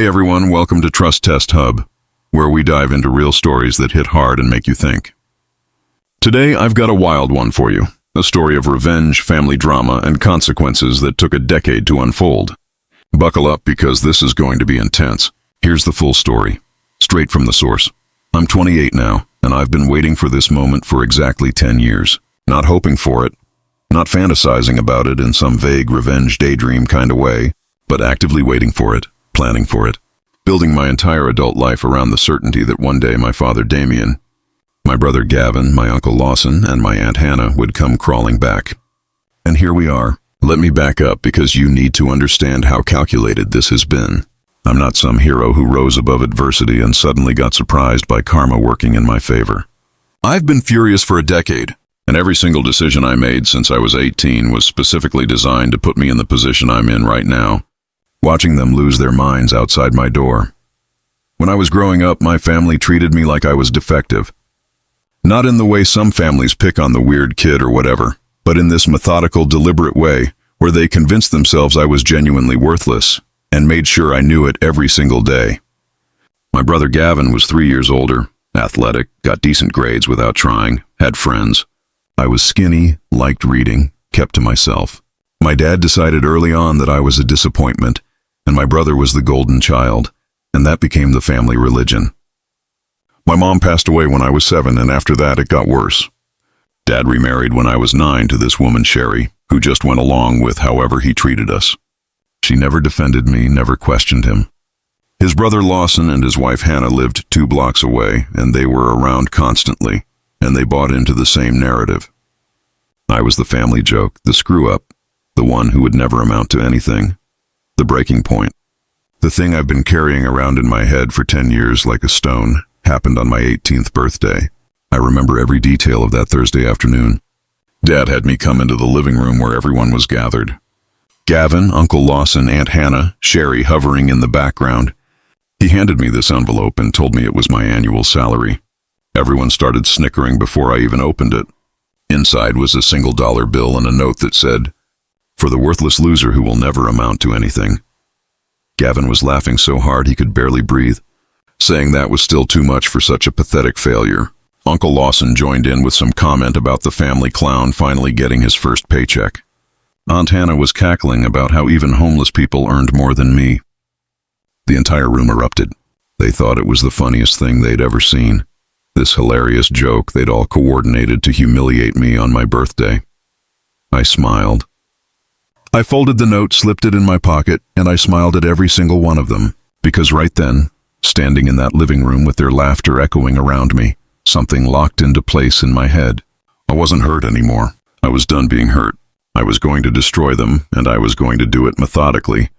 Hey everyone, welcome to Trust Test Hub, where we dive into real stories that hit hard and make you think. Today, I've got a wild one for you, a story of revenge, family drama, and consequences that took a decade to unfold. Buckle up because this is going to be intense. Here's the full story, straight from the source. I'm 28 now, and I've been waiting for this moment for exactly 10 years. Not hoping for it, not fantasizing about it in some vague revenge daydream kind of way, but actively waiting for it. Planning for it, building my entire adult life around the certainty that one day my father Damien, my brother Gavin, my uncle Lawson, and my aunt Hannah would come crawling back. And here we are. Let me back up because you need to understand how calculated this has been. I'm not some hero who rose above adversity and suddenly got surprised by karma working in my favor. I've been furious for a decade, and every single decision I made since I was 18 was specifically designed to put me in the position I'm in right now. Watching them lose their minds outside my door. When I was growing up, my family treated me like I was defective. Not in the way some families pick on the weird kid or whatever, but in this methodical, deliberate way where they convinced themselves I was genuinely worthless and made sure I knew it every single day. My brother Gavin was 3 years older, athletic, got decent grades without trying, had friends. I was skinny, liked reading, kept to myself. My dad decided early on that I was a disappointment, and my brother was the golden child, and that became the family religion. My mom passed away when I was 7, and after that it got worse. Dad remarried when I was 9 to this woman Sherry, who just went along with however he treated us. She never defended me, never questioned him. His brother Lawson and his wife Hannah lived 2 blocks away, and they were around constantly, and they bought into the same narrative. I was the family joke, the screw-up, the one who would never amount to anything. The breaking point. The thing I've been carrying around in my head for 10 years like a stone happened on my 18th birthday. I remember every detail of that Thursday afternoon. Dad had me come into the living room where everyone was gathered. Gavin, Uncle Lawson, Aunt Hannah, Sherry hovering in the background. He handed me this envelope and told me it was my annual salary. Everyone started snickering before I even opened it. Inside was a $1 bill and a note that said, "For the worthless loser who will never amount to anything." Gavin was laughing so hard he could barely breathe, saying that was still too much for such a pathetic failure. Uncle Lawson joined in with some comment about the family clown finally getting his first paycheck. Aunt Hannah was cackling about how even homeless people earned more than me. The entire room erupted. They thought it was the funniest thing they'd ever seen. This hilarious joke they'd all coordinated to humiliate me on my birthday. I smiled. I folded the note, slipped it in my pocket, and I smiled at every single one of them, because right then, standing in that living room with their laughter echoing around me, something locked into place in my head. I wasn't hurt anymore. I was done being hurt. I was going to destroy them, and I was going to do it methodically,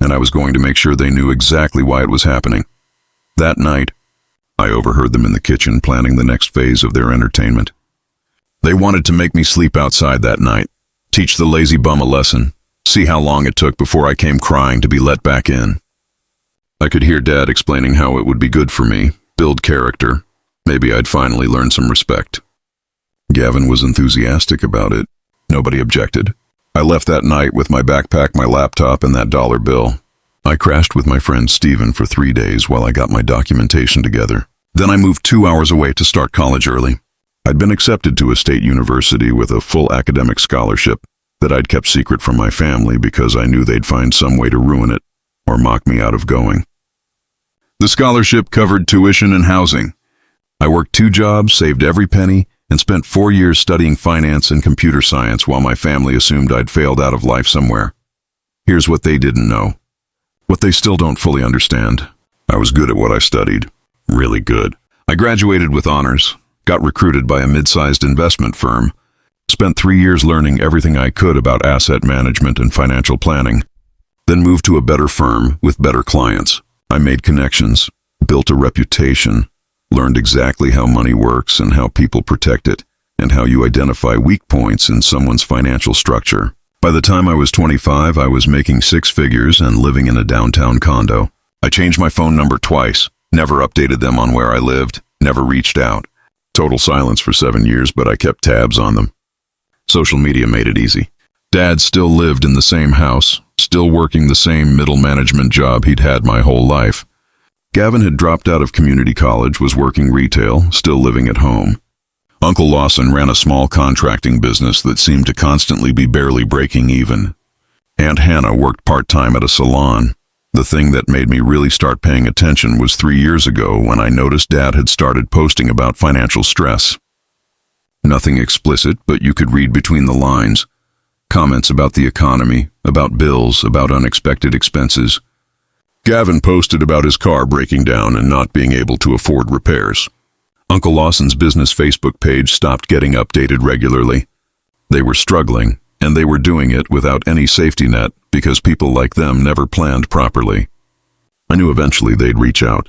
and I was going to make sure they knew exactly why it was happening. That night, I overheard them in the kitchen planning the next phase of their entertainment. They wanted to make me sleep outside that night. Teach the lazy bum a lesson, see how long it took before I came crying to be let back in. I could hear Dad explaining how it would be good for me, build character, maybe I'd finally learn some respect. Gavin was enthusiastic about it. Nobody objected. I left that night with my backpack, my laptop, and that $1 bill. I crashed with my friend Steven for 3 days while I got my documentation together. Then I moved 2 hours away to start college early. I'd been accepted to a state university with a full academic scholarship that I'd kept secret from my family because I knew they'd find some way to ruin it or mock me out of going. The scholarship covered tuition and housing. I worked 2 jobs, saved every penny, and spent 4 years studying finance and computer science while my family assumed I'd failed out of life somewhere. Here's what they didn't know. What they still don't fully understand. I was good at what I studied. Really good. I graduated with honors. Got recruited by a mid-sized investment firm, spent 3 years learning everything I could about asset management and financial planning, then moved to a better firm with better clients. I made connections, built a reputation, learned exactly how money works and how people protect it, and how you identify weak points in someone's financial structure. By the time I was 25, I was making 6 figures and living in a downtown condo. I changed my phone number twice, never updated them on where I lived, never reached out. Total silence for 7 years, but I kept tabs on them. Social media made it easy. Dad still lived in the same house, still working the same middle management job he'd had my whole life. Gavin had dropped out of community college, was working retail, still living at home. Uncle Lawson ran a small contracting business that seemed to constantly be barely breaking even. Aunt Hannah worked part-time at a salon. The thing that made me really start paying attention was 3 years ago when I noticed Dad had started posting about financial stress. Nothing explicit, but you could read between the lines. Comments about the economy, about bills, about unexpected expenses. Gavin posted about his car breaking down and not being able to afford repairs. Uncle Lawson's business Facebook page stopped getting updated regularly. They were struggling, and they were doing it without any safety net because people like them never planned properly. I knew eventually they'd reach out.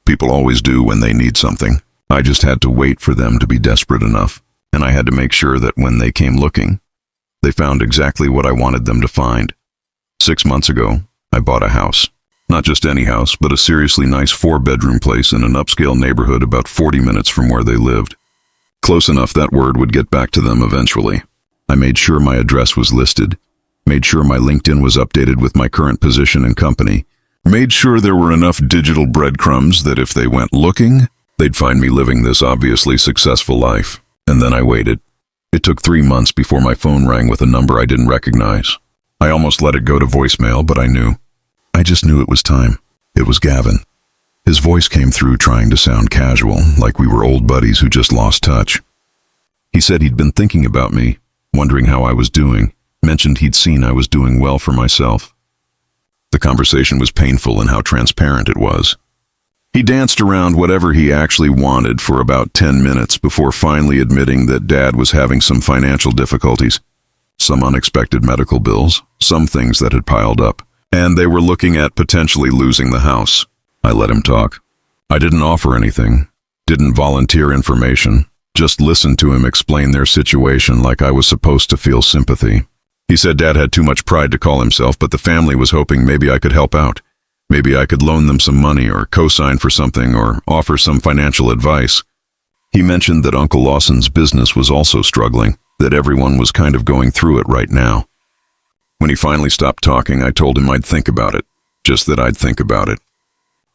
People always do when they need something. I just had to wait for them to be desperate enough, and I had to make sure that when they came looking, they found exactly what I wanted them to find. 6 months ago, I bought a house. Not just any house, but a seriously nice 4-bedroom place in an upscale neighborhood about 40 minutes from where they lived. Close enough that word would get back to them eventually. I made sure my address was listed, made sure my LinkedIn was updated with my current position and company, made sure there were enough digital breadcrumbs that if they went looking, they'd find me living this obviously successful life. And then I waited. It took 3 months before my phone rang with a number I didn't recognize. I almost let it go to voicemail, but I knew. I just knew it was time. It was Gavin. His voice came through trying to sound casual, like we were old buddies who just lost touch. He said he'd been thinking about me, wondering how I was doing, mentioned he'd seen I was doing well for myself. The conversation was painful in how transparent it was. He danced around whatever he actually wanted for about 10 minutes before finally admitting that Dad was having some financial difficulties, some unexpected medical bills, some things that had piled up, and they were looking at potentially losing the house. I let him talk. I didn't offer anything, didn't volunteer information, just listened to him explain their situation like I was supposed to feel sympathy. He said Dad had too much pride to call himself, but the family was hoping maybe I could help out. Maybe I could loan them some money or co-sign for something or offer some financial advice. He mentioned that Uncle Lawson's business was also struggling, that everyone was kind of going through it right now. When he finally stopped talking, I told him I'd think about it, just that I'd think about it.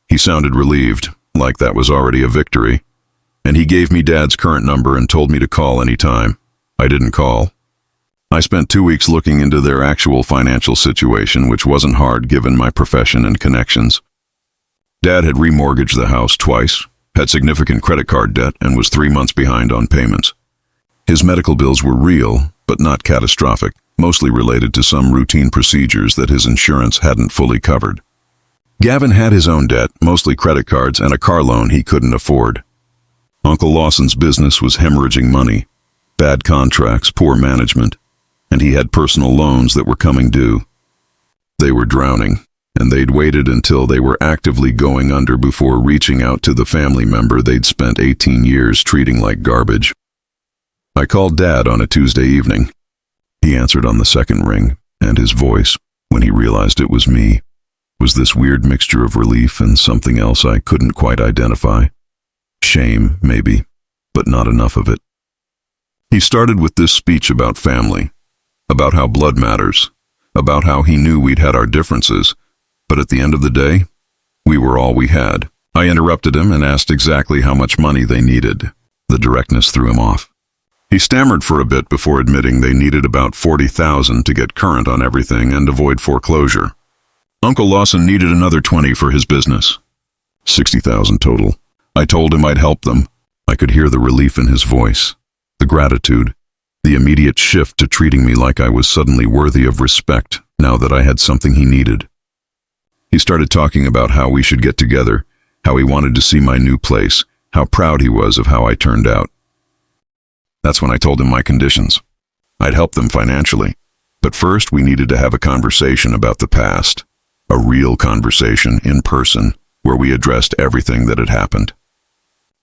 He sounded relieved, like that was already a victory, and he gave me Dad's current number and told me to call any time. I didn't call. I spent 2 weeks looking into their actual financial situation, which wasn't hard given my profession and connections. Dad had remortgaged the house twice, had significant credit card debt, and was 3 months behind on payments. His medical bills were real, but not catastrophic, mostly related to some routine procedures that his insurance hadn't fully covered. Gavin had his own debt, mostly credit cards and a car loan he couldn't afford. Uncle Lawson's business was hemorrhaging money, bad contracts, poor management, and he had personal loans that were coming due. They were drowning, and they'd waited until they were actively going under before reaching out to the family member they'd spent 18 years treating like garbage. I called Dad on a Tuesday evening. He answered on the second ring, and his voice, when he realized it was me, was this weird mixture of relief and something else I couldn't quite identify. Shame, maybe, but not enough of it. He started with this speech about family, about how blood matters, about how he knew we'd had our differences, but at the end of the day, we were all we had. I interrupted him and asked exactly how much money they needed. The directness threw him off. He stammered for a bit before admitting they needed about $40,000 to get current on everything and avoid foreclosure. Uncle Lawson needed another $20,000 for his business. $60,000 total. I told him I'd help them. I could hear the relief in his voice, the gratitude, the immediate shift to treating me like I was suddenly worthy of respect now that I had something he needed. He started talking about how we should get together, how he wanted to see my new place, how proud he was of how I turned out. That's when I told him my conditions. I'd help them financially, but first we needed to have a conversation about the past, a real conversation in person where we addressed everything that had happened.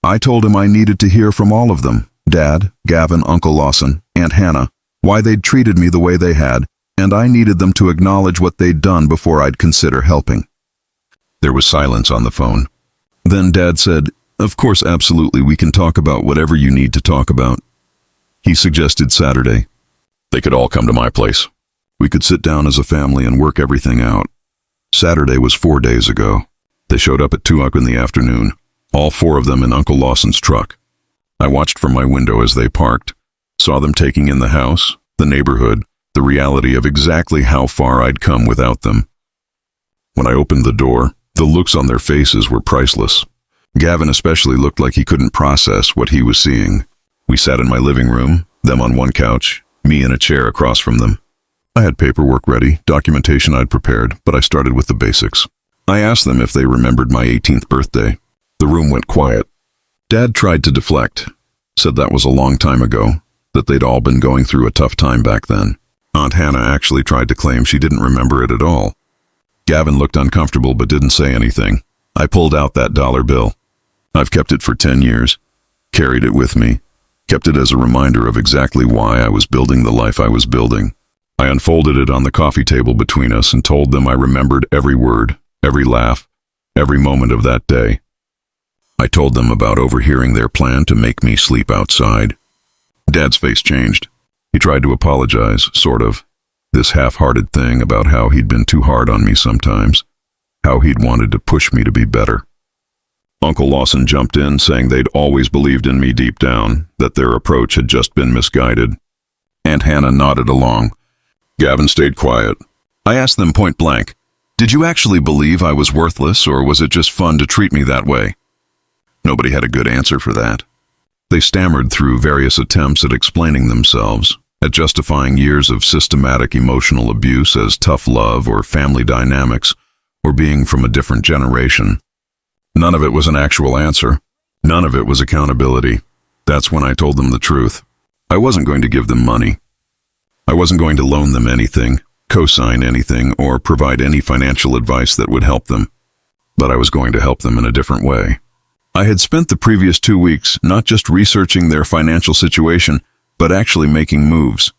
I told him I needed to hear from all of them, Dad, Gavin, Uncle Lawson, Aunt Hannah, why they'd treated me the way they had, and I needed them to acknowledge what they'd done before I'd consider helping. There was silence on the phone. Then Dad said, "Of course, absolutely, we can talk about whatever you need to talk about." He suggested Saturday. They could all come to my place. We could sit down as a family and work everything out. Saturday was 4 days ago. They showed up at 2 o'clock in the afternoon, all 4 of them in Uncle Lawson's truck. I watched from my window as they parked, saw them taking in the house, the neighborhood, the reality of exactly how far I'd come without them. When I opened the door, the looks on their faces were priceless. Gavin especially looked like he couldn't process what he was seeing. We sat in my living room, them on one couch, me in a chair across from them. I had paperwork ready, documentation I'd prepared, but I started with the basics. I asked them if they remembered my 18th birthday. The room went quiet. Dad tried to deflect, said that was a long time ago, that they'd all been going through a tough time back then. Aunt Hannah actually tried to claim she didn't remember it at all. Gavin looked uncomfortable but didn't say anything. I pulled out that dollar bill. I've kept it for 10 years, carried it with me, kept it as a reminder of exactly why I was building the life I was building. I unfolded it on the coffee table between us and told them I remembered every word, every laugh, every moment of that day. I told them about overhearing their plan to make me sleep outside. Dad's face changed. He tried to apologize, sort of. This half-hearted thing about how he'd been too hard on me sometimes, how he'd wanted to push me to be better. Uncle Lawson jumped in, saying they'd always believed in me deep down, that their approach had just been misguided. Aunt Hannah nodded along. Gavin stayed quiet. I asked them point blank, "Did you actually believe I was worthless, or was it just fun to treat me that way?" Nobody had a good answer for that. They stammered through various attempts at explaining themselves, at justifying years of systematic emotional abuse as tough love or family dynamics, or being from a different generation. None of it was an actual answer. None of it was accountability. That's when I told them the truth. I wasn't going to give them money. I wasn't going to loan them anything, co-sign anything, or provide any financial advice that would help them. But I was going to help them in a different way. I had spent the previous 2 weeks not just researching their financial situation, but actually making moves.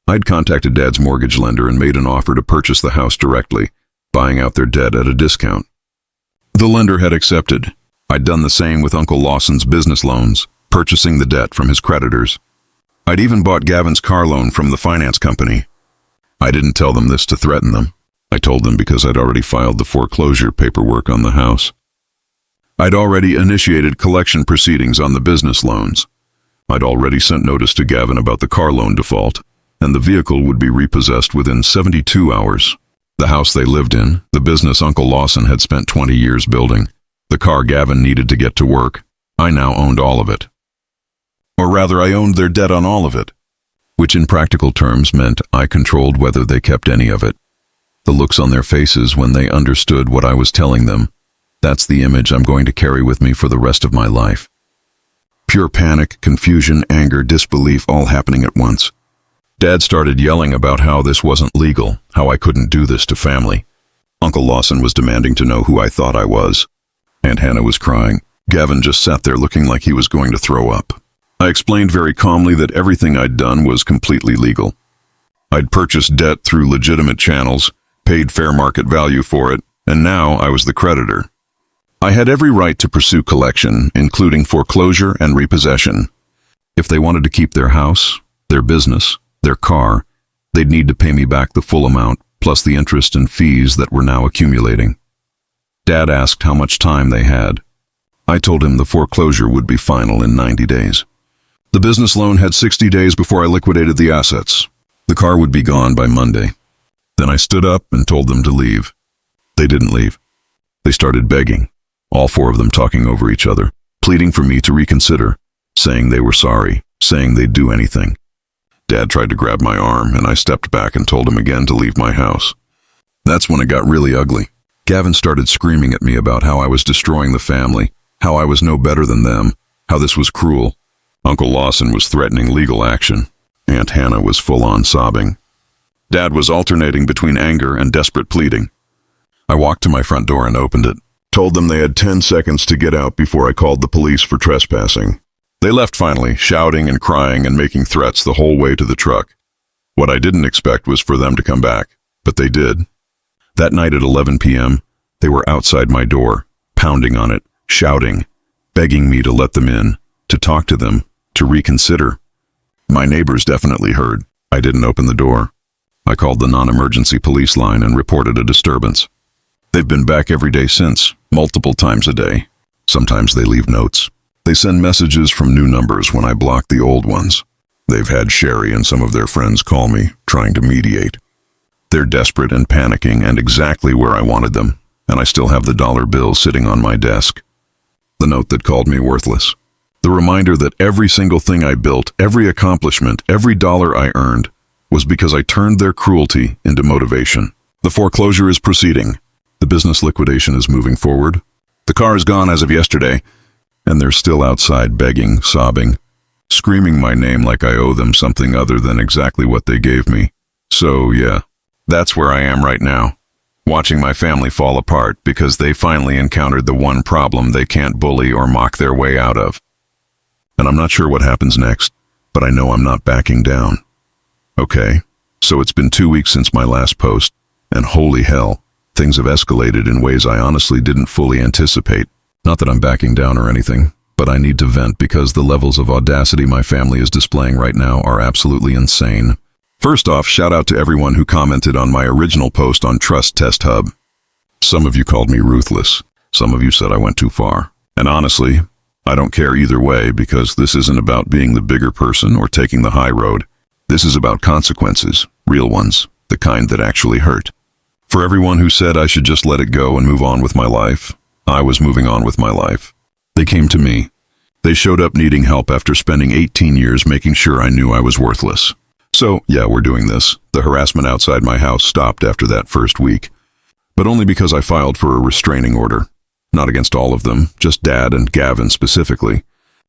I'd contacted Dad's mortgage lender and made an offer to purchase the house directly, buying out their debt at a discount. The lender had accepted. I'd done the same with Uncle Lawson's business loans, purchasing the debt from his creditors. I'd even bought Gavin's car loan from the finance company. I didn't tell them this to threaten them. I told them because I'd already filed the foreclosure paperwork on the house. I'd already initiated collection proceedings on the business loans. I'd already sent notice to Gavin about the car loan default, and the vehicle would be repossessed within 72 hours. The house they lived in, the business Uncle Lawson had spent 20 years building, the car Gavin needed to get to work, I now owned all of it. Or rather, I owned their debt on all of it, which in practical terms meant I controlled whether they kept any of it. The looks on their faces when they understood what I was telling them, that's the image I'm going to carry with me for the rest of my life. Pure panic, confusion, anger, disbelief, all happening at once. Dad started yelling about how this wasn't legal, how I couldn't do this to family. Uncle Lawson was demanding to know who I thought I was. Aunt Hannah was crying. Gavin just sat there looking like he was going to throw up. I explained very calmly that everything I'd done was completely legal. I'd purchased debt through legitimate channels, paid fair market value for it, and now I was the creditor. I had every right to pursue collection, including foreclosure and repossession. If they wanted to keep their house, their business, their car, they'd need to pay me back the full amount, plus the interest and fees that were now accumulating. Dad asked how much time they had. I told him the foreclosure would be final in 90 days. The business loan had 60 days before I liquidated the assets. The car would be gone by Monday. Then I stood up and told them to leave. They didn't leave. They started begging, all 4 of them talking over each other, pleading for me to reconsider, saying they were sorry, saying they'd do anything. Dad tried to grab my arm, and I stepped back and told him again to leave my house. That's when it got really ugly. Gavin started screaming at me about how I was destroying the family, how I was no better than them, how this was cruel. Uncle Lawson was threatening legal action. Aunt Hannah was full-on sobbing. Dad was alternating between anger and desperate pleading. I walked to my front door and opened it, told them they had 10 seconds to get out before I called the police for trespassing. They left finally, shouting and crying and making threats the whole way to the truck. What I didn't expect was for them to come back, but they did. That night at 11 p.m., they were outside my door, pounding on it, shouting, begging me to let them in, to talk to them, to reconsider. My neighbors definitely heard. I didn't open the door. I called the non-emergency police line and reported a disturbance. They've been back every day since, multiple times a day. Sometimes they leave notes. They send messages from new numbers when I block the old ones. They've had Sherry and some of their friends call me, trying to mediate. They're desperate and panicking and exactly where I wanted them, and I still have the dollar bill sitting on my desk. The note that called me worthless. The reminder that every single thing I built, every accomplishment, every dollar I earned, was because I turned their cruelty into motivation. The foreclosure is proceeding. The business liquidation is moving forward. The car is gone as of yesterday, and they're still outside begging, sobbing, screaming my name like I owe them something other than exactly what they gave me. So, yeah, that's where I am right now, watching my family fall apart because they finally encountered the one problem they can't bully or mock their way out of. And I'm not sure what happens next, but I know I'm not backing down. Okay, so it's been 2 weeks since my last post, and holy hell, things have escalated in ways I honestly didn't fully anticipate. Not that I'm backing down or anything, but I need to vent because the levels of audacity my family is displaying right now are absolutely insane. First off, shout out to everyone who commented on my original post on Trust Test Hub. Some of you called me ruthless. Some of you said I went too far. And honestly, I don't care either way because this isn't about being the bigger person or taking the high road. This is about consequences, real ones, the kind that actually hurt. For everyone who said I should just let it go and move on with my life, I was moving on with my life. They came to me. They showed up needing help after spending 18 years making sure I knew I was worthless. So, yeah, we're doing this. The harassment outside my house stopped after that first week, but only because I filed for a restraining order. Not against all of them, just Dad and Gavin specifically,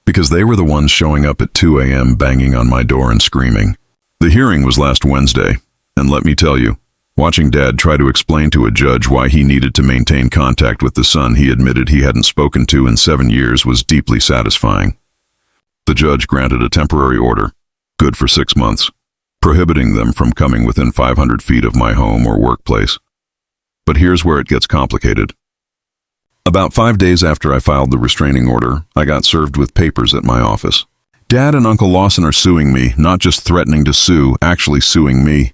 because they were the ones showing up at 2 a.m. banging on my door and screaming. The hearing was last Wednesday, and let me tell you, watching Dad try to explain to a judge why he needed to maintain contact with the son he admitted he hadn't spoken to in 7 years was deeply satisfying. The judge granted a temporary order, good for 6 months, prohibiting them from coming within 500 feet of my home or workplace. But here's where it gets complicated. About 5 days after I filed the restraining order, I got served with papers at my office. Dad and Uncle Lawson are suing me, not just threatening to sue, actually suing me.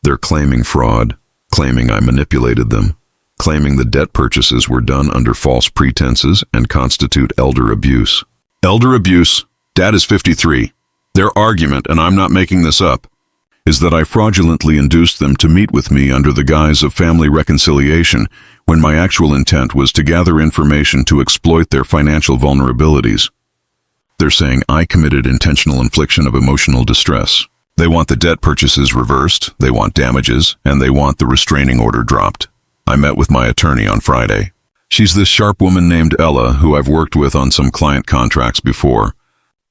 They're claiming fraud, claiming I manipulated them, claiming the debt purchases were done under false pretenses and constitute elder abuse. Elder abuse? Dad is 53. Their argument, and I'm not making this up, is that I fraudulently induced them to meet with me under the guise of family reconciliation when my actual intent was to gather information to exploit their financial vulnerabilities. They're saying I committed intentional infliction of emotional distress. They want the debt purchases reversed, they want damages, and they want the restraining order dropped. I met with my attorney on Friday. She's this sharp woman named Ella who I've worked with on some client contracts before,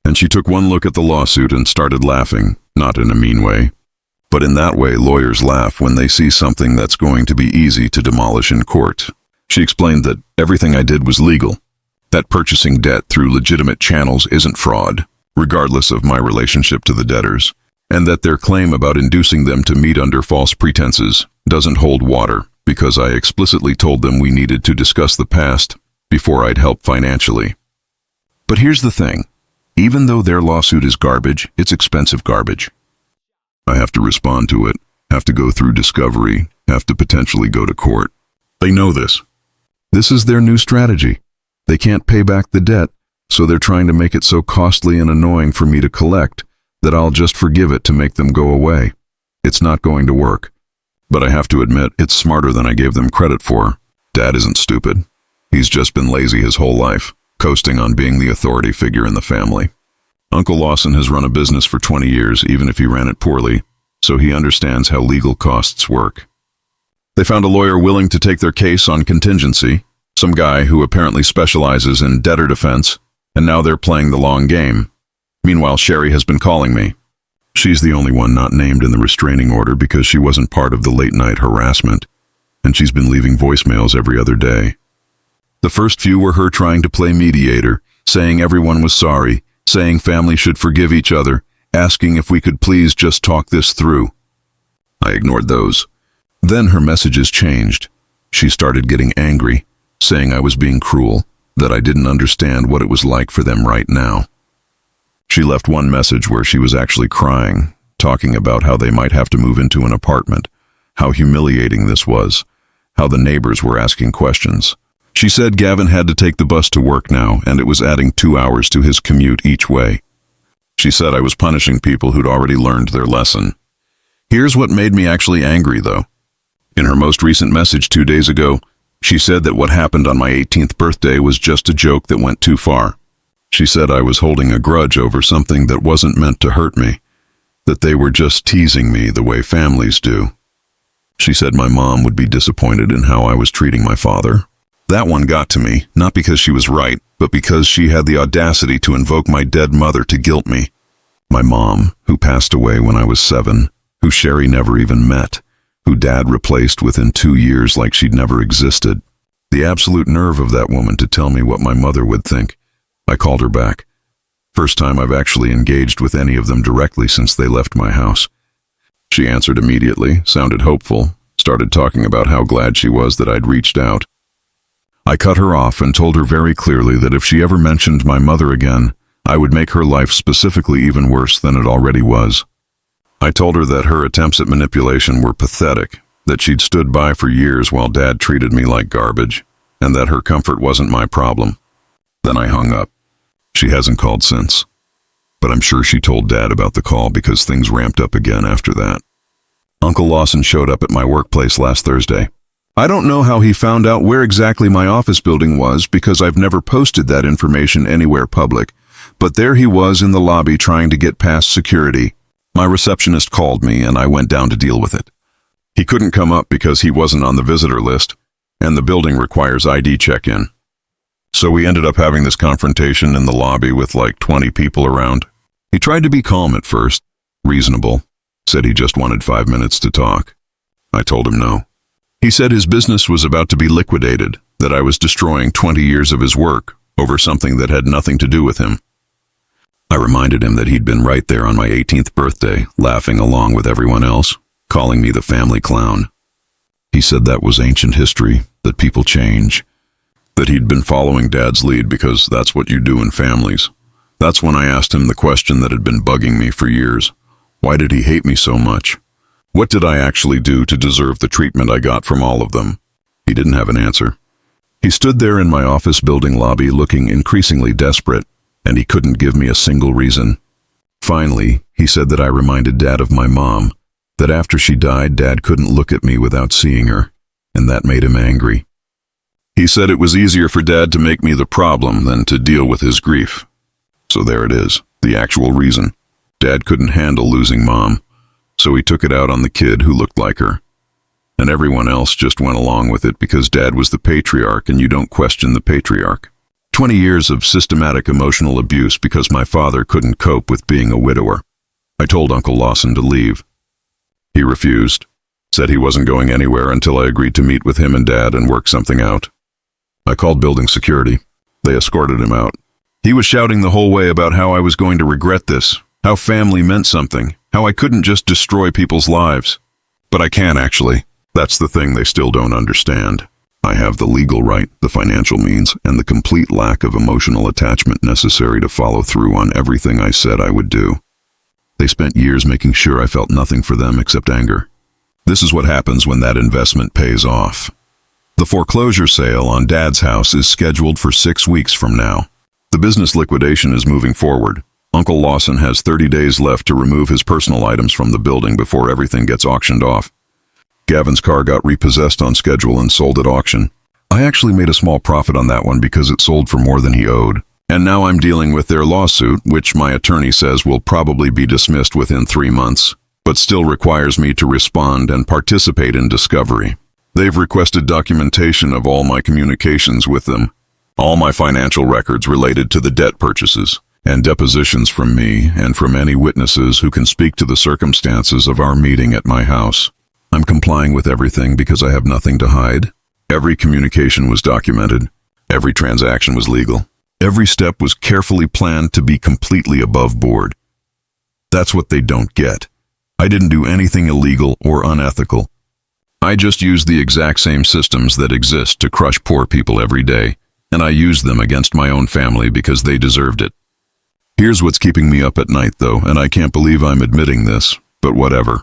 and she took one look at the lawsuit and started laughing, not in a mean way. But in that way, lawyers laugh when they see something that's going to be easy to demolish in court. She explained that everything I did was legal, that purchasing debt through legitimate channels isn't fraud, regardless of my relationship to the debtors, and that their claim about inducing them to meet under false pretenses doesn't hold water because I explicitly told them we needed to discuss the past before I'd help financially. But here's the thing. Even though their lawsuit is garbage, it's expensive garbage. I have to respond to it, have to go through discovery, have to potentially go to court. They know this. This is their new strategy. They can't pay back the debt, so they're trying to make it so costly and annoying for me to collect that I'll just forgive it to make them go away. It's not going to work. But I have to admit, it's smarter than I gave them credit for. Dad isn't stupid. He's just been lazy his whole life, coasting on being the authority figure in the family. Uncle Lawson has run a business for 20 years, even if he ran it poorly, so he understands how legal costs work. They found a lawyer willing to take their case on contingency, some guy who apparently specializes in debtor defense, and now they're playing the long game. Meanwhile, Sherry has been calling me. She's the only one not named in the restraining order because she wasn't part of the late-night harassment, and she's been leaving voicemails every other day. The first few were her trying to play mediator, saying everyone was sorry, saying family should forgive each other, asking if we could please just talk this through. I ignored those. Then her messages changed. She started getting angry, saying I was being cruel, that I didn't understand what it was like for them right now. She left one message where she was actually crying, talking about how they might have to move into an apartment, how humiliating this was, how the neighbors were asking questions. She said Gavin had to take the bus to work now, and it was adding 2 hours to his commute each way. She said I was punishing people who'd already learned their lesson. Here's what made me actually angry, though. In her most recent message 2 days ago, she said that what happened on my 18th birthday was just a joke that went too far. She said I was holding a grudge over something that wasn't meant to hurt me, that they were just teasing me the way families do. She said my mom would be disappointed in how I was treating my father. That one got to me, not because she was right, but because she had the audacity to invoke my dead mother to guilt me. My mom, who passed away when I was 7, who Sherry never even met, who Dad replaced within 2 years like she'd never existed. The absolute nerve of that woman to tell me what my mother would think. I called her back. First time I've actually engaged with any of them directly since they left my house. She answered immediately, sounded hopeful, started talking about how glad she was that I'd reached out. I cut her off and told her very clearly that if she ever mentioned my mother again, I would make her life specifically even worse than it already was. I told her that her attempts at manipulation were pathetic, that she'd stood by for years while Dad treated me like garbage, and that her comfort wasn't my problem. Then I hung up. She hasn't called since. But I'm sure she told Dad about the call because things ramped up again after that. Uncle Lawson showed up at my workplace last Thursday. I don't know how he found out where exactly my office building was because I've never posted that information anywhere public, but there he was in the lobby trying to get past security. My receptionist called me and I went down to deal with it. He couldn't come up because he wasn't on the visitor list, and the building requires ID check-in. So we ended up having this confrontation in the lobby with like 20 people around. He tried to be calm at first, reasonable, said he just wanted 5 minutes to talk. I told him no. He said his business was about to be liquidated, that I was destroying 20 years of his work over something that had nothing to do with him. I reminded him that he'd been right there on my 18th birthday, laughing along with everyone else, calling me the family clown. He said that was ancient history, that people change, that he'd been following Dad's lead because that's what you do in families. That's when I asked him the question that had been bugging me for years. Why did he hate me so much? What did I actually do to deserve the treatment I got from all of them? He didn't have an answer. He stood there in my office building lobby looking increasingly desperate, and he couldn't give me a single reason. Finally, he said that I reminded Dad of my mom, that after she died, Dad couldn't look at me without seeing her, and that made him angry. He said it was easier for Dad to make me the problem than to deal with his grief. So there it is, the actual reason. Dad couldn't handle losing Mom, so he took it out on the kid who looked like her. And everyone else just went along with it because Dad was the patriarch and you don't question the patriarch. 20 years of systematic emotional abuse because my father couldn't cope with being a widower. I told Uncle Lawson to leave. He refused, said he wasn't going anywhere until I agreed to meet with him and Dad and work something out. I called building security. They escorted him out. He was shouting the whole way about how I was going to regret this, how family meant something, how I couldn't just destroy people's lives. But I can actually. That's the thing they still don't understand. I have the legal right, the financial means, and the complete lack of emotional attachment necessary to follow through on everything I said I would do. They spent years making sure I felt nothing for them except anger. This is what happens when that investment pays off. The foreclosure sale on Dad's house is scheduled for 6 weeks from now. The business liquidation is moving forward. Uncle Lawson has 30 days left to remove his personal items from the building before everything gets auctioned off. Gavin's car got repossessed on schedule and sold at auction. I actually made a small profit on that one because it sold for more than he owed. And now I'm dealing with their lawsuit, which my attorney says will probably be dismissed within 3 months, but still requires me to respond and participate in discovery. They've requested documentation of all my communications with them, all my financial records related to the debt purchases, and depositions from me and from any witnesses who can speak to the circumstances of our meeting at my house. I'm complying with everything because I have nothing to hide. Every communication was documented. Every transaction was legal. Every step was carefully planned to be completely above board. That's what they don't get. I didn't do anything illegal or unethical. I just used the exact same systems that exist to crush poor people every day, and I used them against my own family because they deserved it. Here's what's keeping me up at night, though, and I can't believe I'm admitting this. but whatever.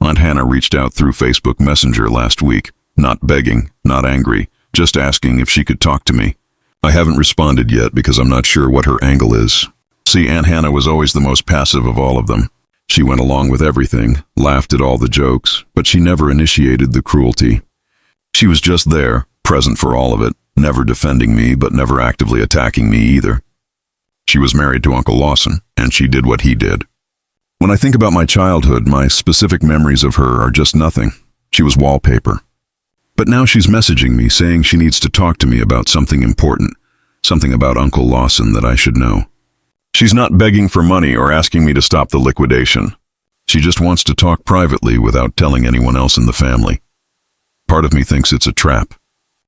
Aunt Hannah reached out through Facebook Messenger last week, not begging, not angry, just asking if she could talk to me. I haven't responded yet because I'm not sure what her angle is. See, Aunt Hannah was always the most passive of all of them. She went along with everything, laughed at all the jokes, but she never initiated the cruelty. She was just there, present for all of it, never defending me, but never actively attacking me either. She was married to Uncle Lawson, and she did what he did. When I think about my childhood, my specific memories of her are just nothing. She was wallpaper. But now she's messaging me saying she needs to talk to me about something important, something about Uncle Lawson that I should know. She's not begging for money or asking me to stop the liquidation. She just wants to talk privately without telling anyone else in the family. Part of me thinks it's a trap,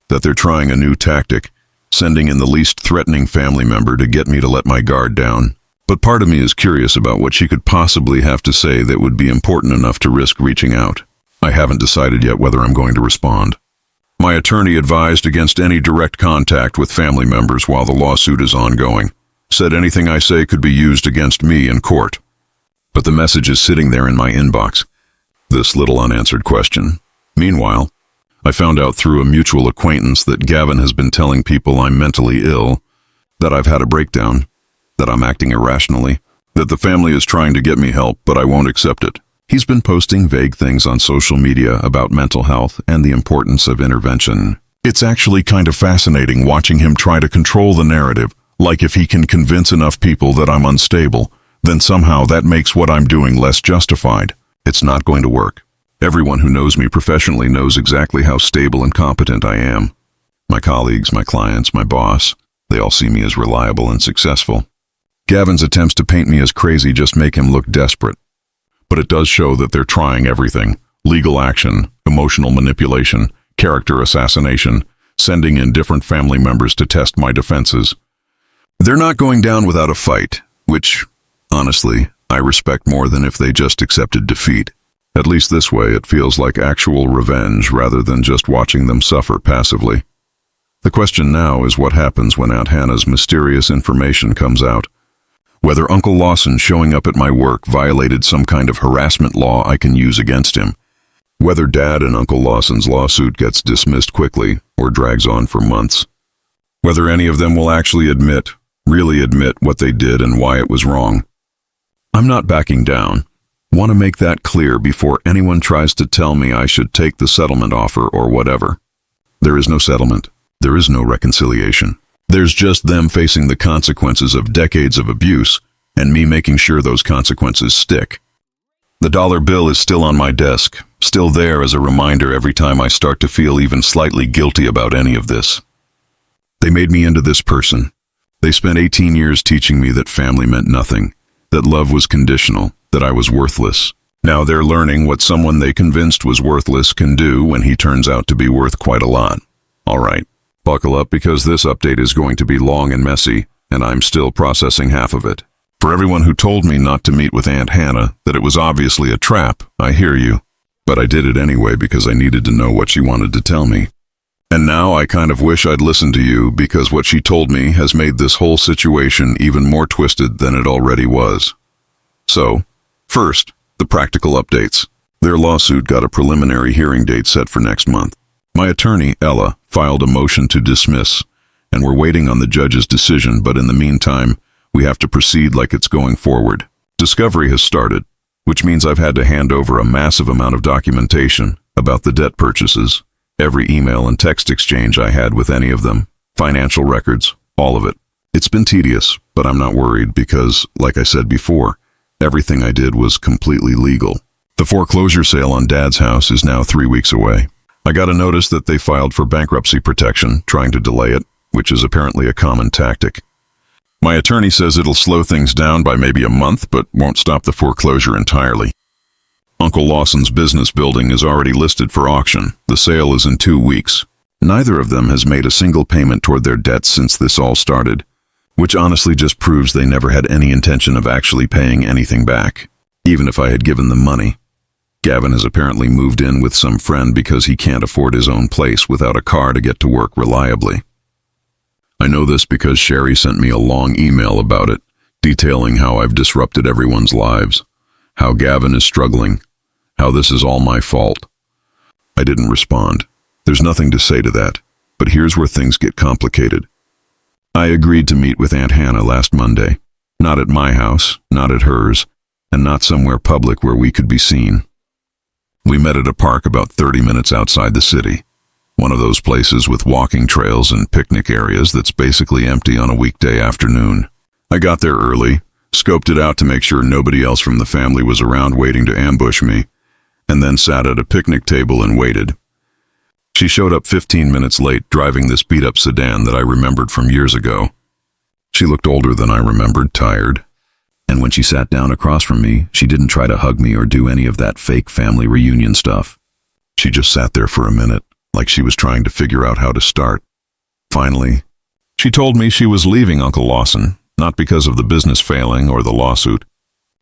that they're trying a new tactic, sending in the least threatening family member to get me to let my guard down. But part of me is curious about what she could possibly have to say that would be important enough to risk reaching out. I haven't decided yet whether I'm going to respond. My attorney advised against any direct contact with family members while the lawsuit is ongoing. Said anything I say could be used against me in court. But the message is sitting there in my inbox. This little unanswered question. Meanwhile, I found out through a mutual acquaintance that Gavin has been telling people I'm mentally ill, that I've had a breakdown, that I'm acting irrationally, that the family is trying to get me help, but I won't accept it. He's been posting vague things on social media about mental health and the importance of intervention. It's actually kind of fascinating watching him try to control the narrative, like if he can convince enough people that I'm unstable, then somehow that makes what I'm doing less justified. It's not going to work. Everyone who knows me professionally knows exactly how stable and competent I am. My colleagues, my clients, my boss, they all see me as reliable and successful. Gavin's attempts to paint me as crazy just make him look desperate. But it does show that they're trying everything: legal action, emotional manipulation, character assassination, sending in different family members to test my defenses. They're not going down without a fight, which, honestly, I respect more than if they just accepted defeat. At least this way it feels like actual revenge rather than just watching them suffer passively. The question now is what happens when Aunt Hannah's mysterious information comes out. Whether Uncle Lawson showing up at my work violated some kind of harassment law I can use against him. Whether Dad and Uncle Lawson's lawsuit gets dismissed quickly or drags on for months. Whether any of them will actually really admit what they did and why it was wrong. I'm not backing down. Want to make that clear before anyone tries to tell me I should take the settlement offer or whatever. There is no settlement. There is no reconciliation. There's just them facing the consequences of decades of abuse, and me making sure those consequences stick. The dollar bill is still on my desk, still there as a reminder every time I start to feel even slightly guilty about any of this. They made me into this person. They spent 18 years teaching me that family meant nothing, that love was conditional, that I was worthless. Now they're learning what someone they convinced was worthless can do when he turns out to be worth quite a lot. All right. Buckle up because this update is going to be long and messy, and I'm still processing half of it. For everyone who told me not to meet with Aunt Hannah, that it was obviously a trap, I hear you. But I did it anyway because I needed to know what she wanted to tell me. And now I kind of wish I'd listened to you because what she told me has made this whole situation even more twisted than it already was. So, first, the practical updates. Their lawsuit got a preliminary hearing date set for next month. My attorney, Ella, filed a motion to dismiss, and we're waiting on the judge's decision, but in the meantime, we have to proceed like it's going forward. Discovery has started, which means I've had to hand over a massive amount of documentation about the debt purchases, every email and text exchange I had with any of them, financial records, all of it. It's been tedious, but I'm not worried because, like I said before, everything I did was completely legal. The foreclosure sale on Dad's house is now 3 weeks away. I got a notice that they filed for bankruptcy protection, trying to delay it, which is apparently a common tactic. My attorney says it'll slow things down by maybe a month, but won't stop the foreclosure entirely. Uncle Lawson's business building is already listed for auction. The sale is in 2 weeks. Neither of them has made a single payment toward their debts since this all started, which honestly just proves they never had any intention of actually paying anything back, even if I had given them money. Gavin has apparently moved in with some friend because he can't afford his own place without a car to get to work reliably. I know this because Sherry sent me a long email about it, detailing how I've disrupted everyone's lives, how Gavin is struggling, how this is all my fault. I didn't respond. There's nothing to say to that, but here's where things get complicated. I agreed to meet with Aunt Hannah last Monday. Not at my house, not at hers, and not somewhere public where we could be seen. We met at a park about 30 minutes outside the city. One of those places with walking trails and picnic areas that's basically empty on a weekday afternoon. I got there early, scoped it out to make sure nobody else from the family was around waiting to ambush me, and then sat at a picnic table and waited. She showed up 15 minutes late, driving this beat-up sedan that I remembered from years ago. She looked older than I remembered, tired. And when she sat down across from me, she didn't try to hug me or do any of that fake family reunion stuff. She just sat there for a minute, like she was trying to figure out how to start. Finally, she told me she was leaving Uncle Lawson, not because of the business failing or the lawsuit,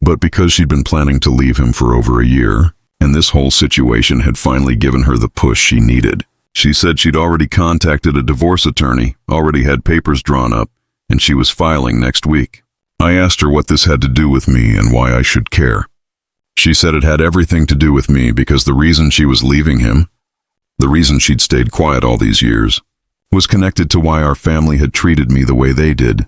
but because she'd been planning to leave him for over a year, and this whole situation had finally given her the push she needed. She said she'd already contacted a divorce attorney, already had papers drawn up, and she was filing next week. I asked her what this had to do with me and why I should care. She said it had everything to do with me because the reason she was leaving him, the reason she'd stayed quiet all these years, was connected to why our family had treated me the way they did.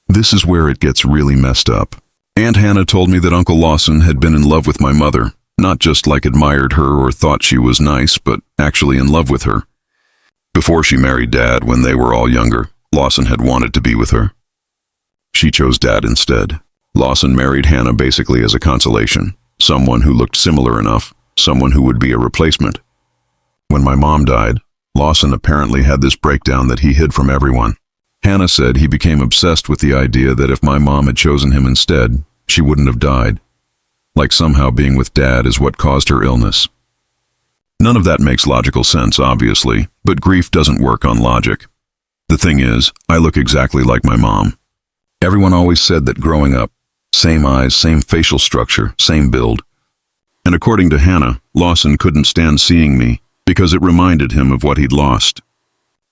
This is where it gets really messed up. Aunt Hannah told me that Uncle Lawson had been in love with my mother, not just like admired her or thought she was nice, but actually in love with her. Before she married Dad, when they were all younger, Lawson had wanted to be with her. She chose Dad instead. Lawson married Hannah basically as a consolation, someone who looked similar enough, someone who would be a replacement. When my mom died, Lawson apparently had this breakdown that he hid from everyone. Hannah said he became obsessed with the idea that if my mom had chosen him instead, she wouldn't have died. Like somehow being with Dad is what caused her illness. None of that makes logical sense, obviously, but grief doesn't work on logic. The thing is, I look exactly like my mom. Everyone always said that growing up, same eyes, same facial structure, same build. And according to Hannah, Lawson couldn't stand seeing me because it reminded him of what he'd lost.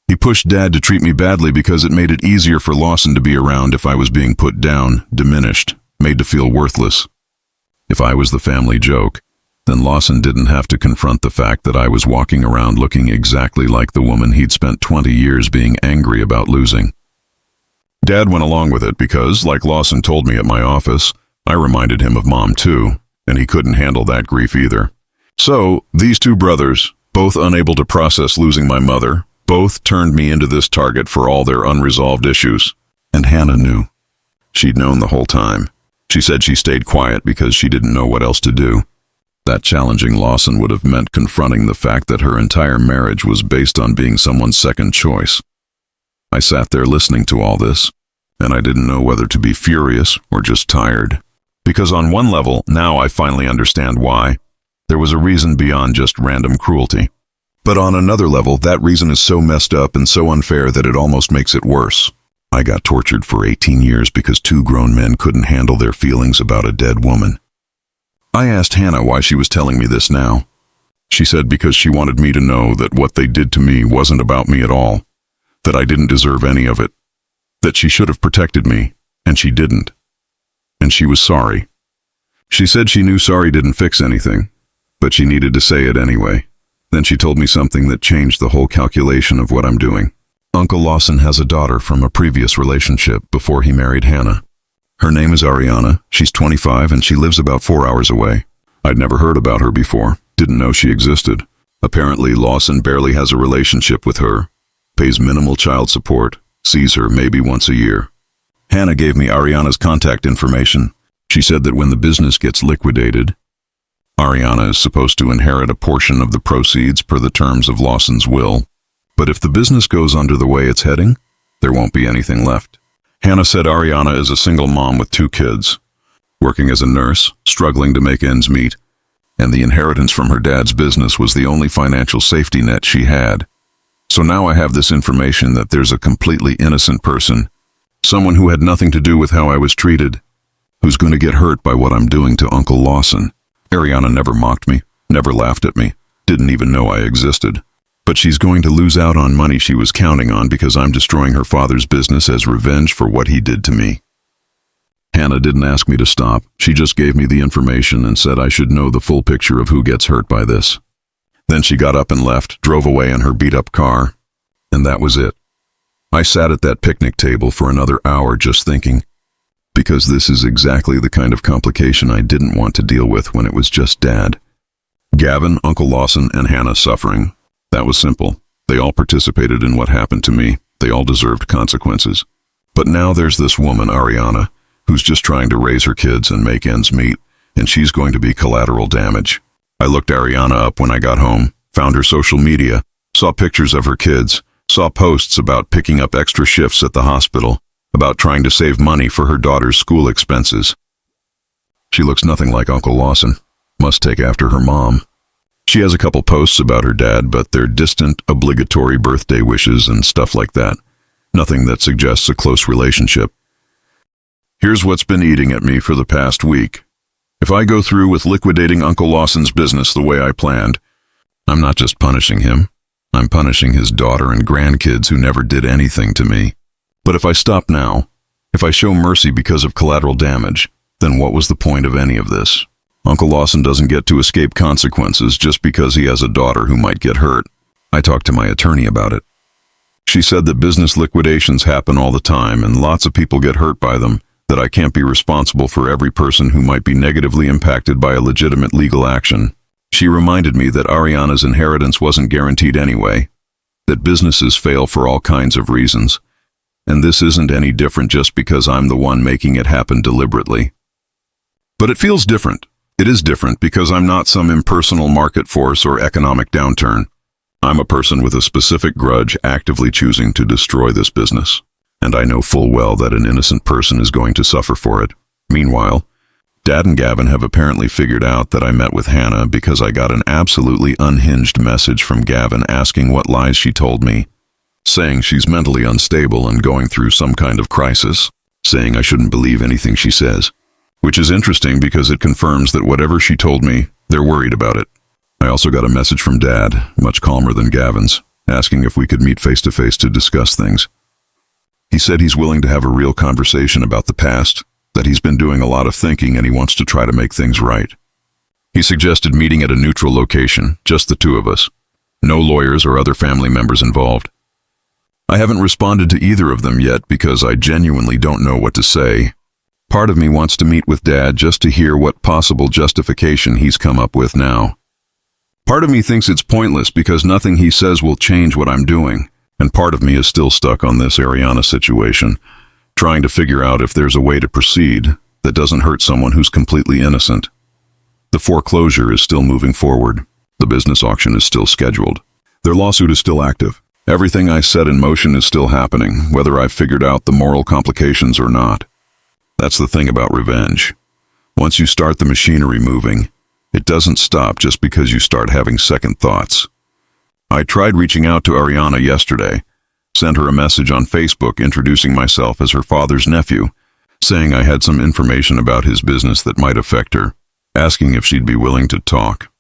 He pushed Dad to treat me badly because it made it easier for Lawson to be around if I was being put down, diminished, made to feel worthless. If I was the family joke, then Lawson didn't have to confront the fact that I was walking around looking exactly like the woman he'd spent 20 years being angry about losing. Dad went along with it because, like Lawson told me at my office, I reminded him of Mom too, and he couldn't handle that grief either. So, these two brothers, both unable to process losing my mother, both turned me into this target for all their unresolved issues. And Hannah knew. She'd known the whole time. She said she stayed quiet because she didn't know what else to do. That challenging Lawson would have meant confronting the fact that her entire marriage was based on being someone's second choice. I sat there listening to all this, and I didn't know whether to be furious or just tired. Because on one level, now I finally understand why. There was a reason beyond just random cruelty. But on another level, that reason is so messed up and so unfair that it almost makes it worse. I got tortured for 18 years because two grown men couldn't handle their feelings about a dead woman. I asked Hannah why she was telling me this now. She said because she wanted me to know that what they did to me wasn't about me at all, that I didn't deserve any of it, that she should have protected me, and she didn't. And she was sorry. She said she knew sorry didn't fix anything, but she needed to say it anyway. Then she told me something that changed the whole calculation of what I'm doing. Uncle Lawson has a daughter from a previous relationship before he married Hannah. Her name is Ariana, she's 25 and she lives about 4 hours away. I'd never heard about her before, didn't know she existed. Apparently Lawson barely has a relationship with her, pays minimal child support, sees her maybe once a year. Hannah gave me Ariana's contact information. She said that when the business gets liquidated, Ariana is supposed to inherit a portion of the proceeds per the terms of Lawson's will. But if the business goes under the way it's heading, there won't be anything left. Hannah said Ariana is a single mom with 2 kids, working as a nurse, struggling to make ends meet, and the inheritance from her dad's business was the only financial safety net she had. So now I have this information that there's a completely innocent person, someone who had nothing to do with how I was treated, who's going to get hurt by what I'm doing to Uncle Lawson. Ariana never mocked me, never laughed at me, didn't even know I existed. But she's going to lose out on money she was counting on because I'm destroying her father's business as revenge for what he did to me. Hannah didn't ask me to stop. She just gave me the information and said I should know the full picture of who gets hurt by this. Then she got up and left, drove away in her beat-up car. And that was it. I sat at that picnic table for another hour just thinking, because this is exactly the kind of complication I didn't want to deal with when it was just Dad. Gavin, Uncle Lawson, and Hannah suffering. That was simple. They all participated in what happened to me. They all deserved consequences. But now there's this woman, Ariana, who's just trying to raise her kids and make ends meet, and she's going to be collateral damage. I looked Ariana up when I got home, found her social media, saw pictures of her kids, saw posts about picking up extra shifts at the hospital, about trying to save money for her daughter's school expenses. She looks nothing like Uncle Lawson. Must take after her mom. She has a couple posts about her dad, but they're distant, obligatory birthday wishes and stuff like that. Nothing that suggests a close relationship. Here's what's been eating at me for the past week. If I go through with liquidating Uncle Lawson's business the way I planned, I'm not just punishing him. I'm punishing his daughter and grandkids who never did anything to me. But if I stop now, if I show mercy because of collateral damage, then what was the point of any of this? Uncle Lawson doesn't get to escape consequences just because he has a daughter who might get hurt. I talked to my attorney about it. She said that business liquidations happen all the time and lots of people get hurt by them, that I can't be responsible for every person who might be negatively impacted by a legitimate legal action. She reminded me that Ariana's inheritance wasn't guaranteed anyway, that businesses fail for all kinds of reasons, and this isn't any different just because I'm the one making it happen deliberately. But it feels different. It is different because I'm not some impersonal market force or economic downturn. I'm a person with a specific grudge actively choosing to destroy this business, and I know full well that an innocent person is going to suffer for it. Meanwhile, Dad and Gavin have apparently figured out that I met with Hannah because I got an absolutely unhinged message from Gavin asking what lies she told me, saying she's mentally unstable and going through some kind of crisis, saying I shouldn't believe anything she says. Which is interesting because it confirms that whatever she told me, they're worried about it. I also got a message from Dad, much calmer than Gavin's, asking if we could meet face-to-face to discuss things. He said he's willing to have a real conversation about the past, that he's been doing a lot of thinking and he wants to try to make things right. He suggested meeting at a neutral location, just the two of us. No lawyers or other family members involved. I haven't responded to either of them yet because I genuinely don't know what to say. Part of me wants to meet with Dad just to hear what possible justification he's come up with now. Part of me thinks it's pointless because nothing he says will change what I'm doing, and part of me is still stuck on this Ariana situation, trying to figure out if there's a way to proceed that doesn't hurt someone who's completely innocent. The foreclosure is still moving forward. The business auction is still scheduled. Their lawsuit is still active. Everything I set in motion is still happening, whether I've figured out the moral complications or not. That's the thing about revenge. Once you start the machinery moving, it doesn't stop just because you start having second thoughts. I tried reaching out to Ariana yesterday, sent her a message on Facebook introducing myself as her father's nephew, saying I had some information about his business that might affect her, asking if she'd be willing to talk.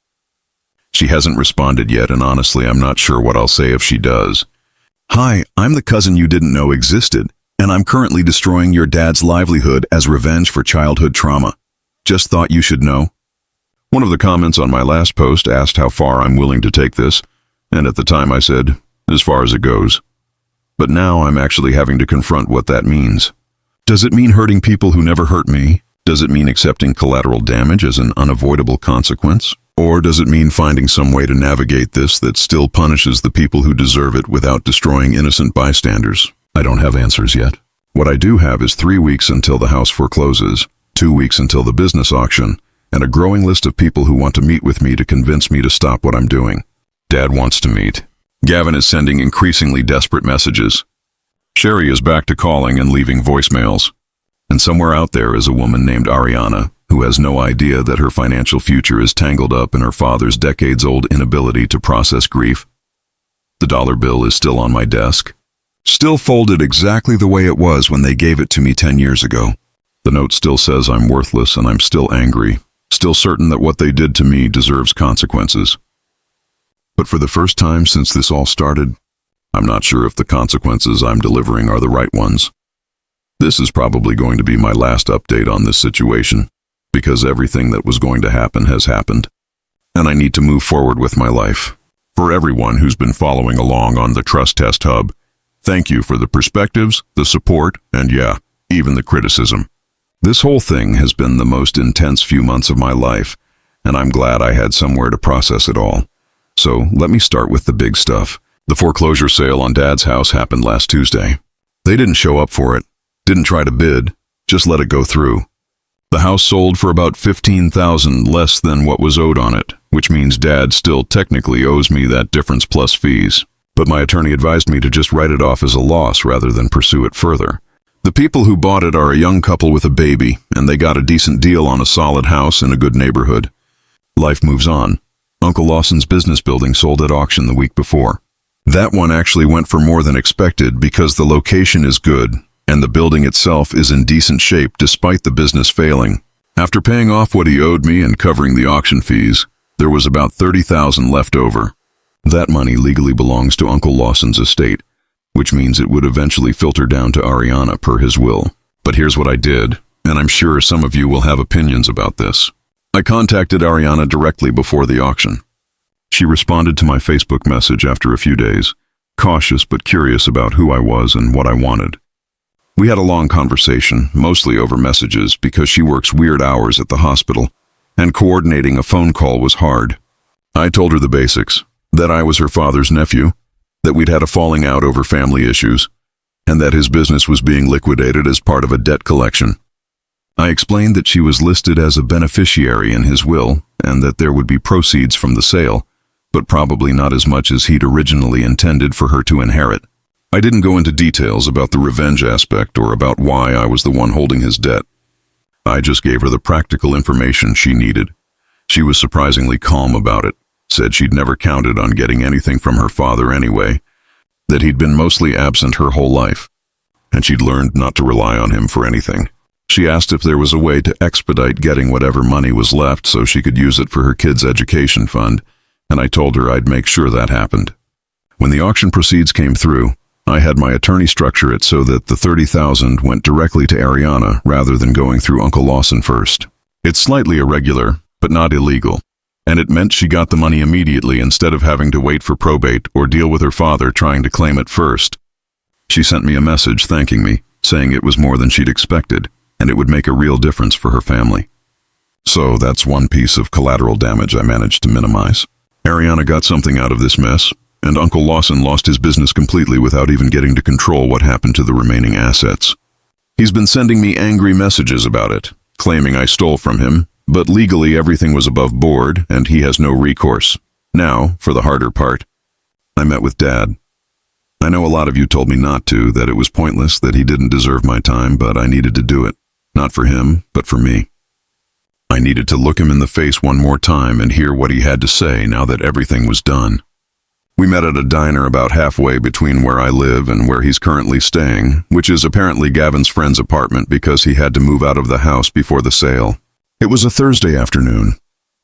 She hasn't responded yet, and honestly, I'm not sure what I'll say if she does. Hi, I'm the cousin you didn't know existed, and I'm currently destroying your dad's livelihood as revenge for childhood trauma. Just thought you should know. One of the comments on my last post asked how far I'm willing to take this, and at the time I said, as far as it goes. But now I'm actually having to confront what that means. Does it mean hurting people who never hurt me? Does it mean accepting collateral damage as an unavoidable consequence? Or does it mean finding some way to navigate this that still punishes the people who deserve it without destroying innocent bystanders? I don't have answers yet. What I do have is 3 weeks until the house forecloses, 2 weeks until the business auction, and a growing list of people who want to meet with me to convince me to stop what I'm doing. Dad wants to meet. Gavin is sending increasingly desperate messages. Sherry is back to calling and leaving voicemails. And somewhere out there is a woman named Ariana, who has no idea that her financial future is tangled up in her father's decades-old inability to process grief. The dollar bill is still on my desk, still folded exactly the way it was when they gave it to me 10 years ago. The note still says I'm worthless and I'm still angry, still certain that what they did to me deserves consequences. But for the first time since this all started, I'm not sure if the consequences I'm delivering are the right ones. This is probably going to be my last update on this situation, because everything that was going to happen has happened, and I need to move forward with my life. For everyone who's been following along on the Trust Test Hub, thank you for the perspectives, the support, and yeah, even the criticism. This whole thing has been the most intense few months of my life, and I'm glad I had somewhere to process it all. So let me start with the big stuff. The foreclosure sale on Dad's house happened last Tuesday. They didn't show up for it, didn't try to bid, just let it go through. The house sold for about $15,000 less than what was owed on it, which means Dad still technically owes me that difference plus fees. But my attorney advised me to just write it off as a loss rather than pursue it further. The people who bought it are a young couple with a baby, and they got a decent deal on a solid house in a good neighborhood. Life moves on. Uncle Lawson's business building sold at auction the week before. That one actually went for more than expected because the location is good, and the building itself is in decent shape despite the business failing. After paying off what he owed me and covering the auction fees, there was about $30,000 left over. That money legally belongs to Uncle Lawson's estate, which means it would eventually filter down to Ariana per his will. But here's what I did, and I'm sure some of you will have opinions about this. I contacted Ariana directly before the auction. She responded to my Facebook message after a few days, cautious but curious about who I was and what I wanted. We had a long conversation, mostly over messages because she works weird hours at the hospital, and coordinating a phone call was hard. I told her the basics, that I was her father's nephew, that we'd had a falling out over family issues, and that his business was being liquidated as part of a debt collection. I explained that she was listed as a beneficiary in his will and that there would be proceeds from the sale, but probably not as much as he'd originally intended for her to inherit. I didn't go into details about the revenge aspect or about why I was the one holding his debt. I just gave her the practical information she needed. She was surprisingly calm about it, said she'd never counted on getting anything from her father anyway, that he'd been mostly absent her whole life, and she'd learned not to rely on him for anything. She asked if there was a way to expedite getting whatever money was left so she could use it for her kids' education fund, and I told her I'd make sure that happened. When the auction proceeds came through, I had my attorney structure it so that the $30,000 went directly to Ariana rather than going through Uncle Lawson first. It's slightly irregular, but not illegal, and it meant she got the money immediately instead of having to wait for probate or deal with her father trying to claim it first. She sent me a message thanking me, saying it was more than she'd expected, and it would make a real difference for her family. So that's one piece of collateral damage I managed to minimize. Ariana got something out of this mess, and Uncle Lawson lost his business completely without even getting to control what happened to the remaining assets. He's been sending me angry messages about it, claiming I stole from him, but legally everything was above board and he has no recourse. Now, for the harder part. I met with Dad. I know a lot of you told me not to, that it was pointless, that he didn't deserve my time, but I needed to do it. Not for him, but for me. I needed to look him in the face one more time and hear what he had to say now that everything was done. We met at a diner about halfway between where I live and where he's currently staying, which is apparently Gavin's friend's apartment because he had to move out of the house before the sale. It was a Thursday afternoon.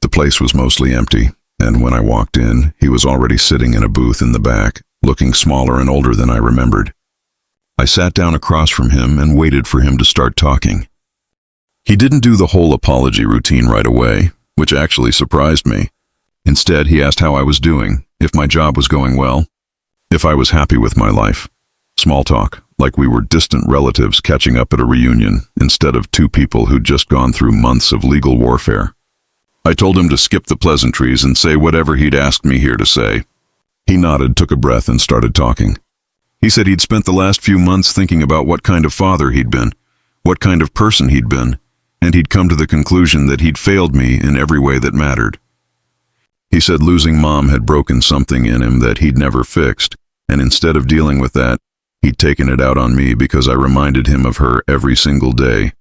The place was mostly empty, and when I walked in, he was already sitting in a booth in the back, looking smaller and older than I remembered. I sat down across from him and waited for him to start talking. He didn't do the whole apology routine right away, which actually surprised me. Instead, he asked how I was doing, if my job was going well, if I was happy with my life. Small talk, like we were distant relatives catching up at a reunion, instead of two people who'd just gone through months of legal warfare. I told him to skip the pleasantries and say whatever he'd asked me here to say. He nodded, took a breath, and started talking. He said he'd spent the last few months thinking about what kind of father he'd been, what kind of person he'd been, and he'd come to the conclusion that he'd failed me in every way that mattered. He said losing Mom had broken something in him that he'd never fixed, and instead of dealing with that, he'd taken it out on me because I reminded him of her every single day.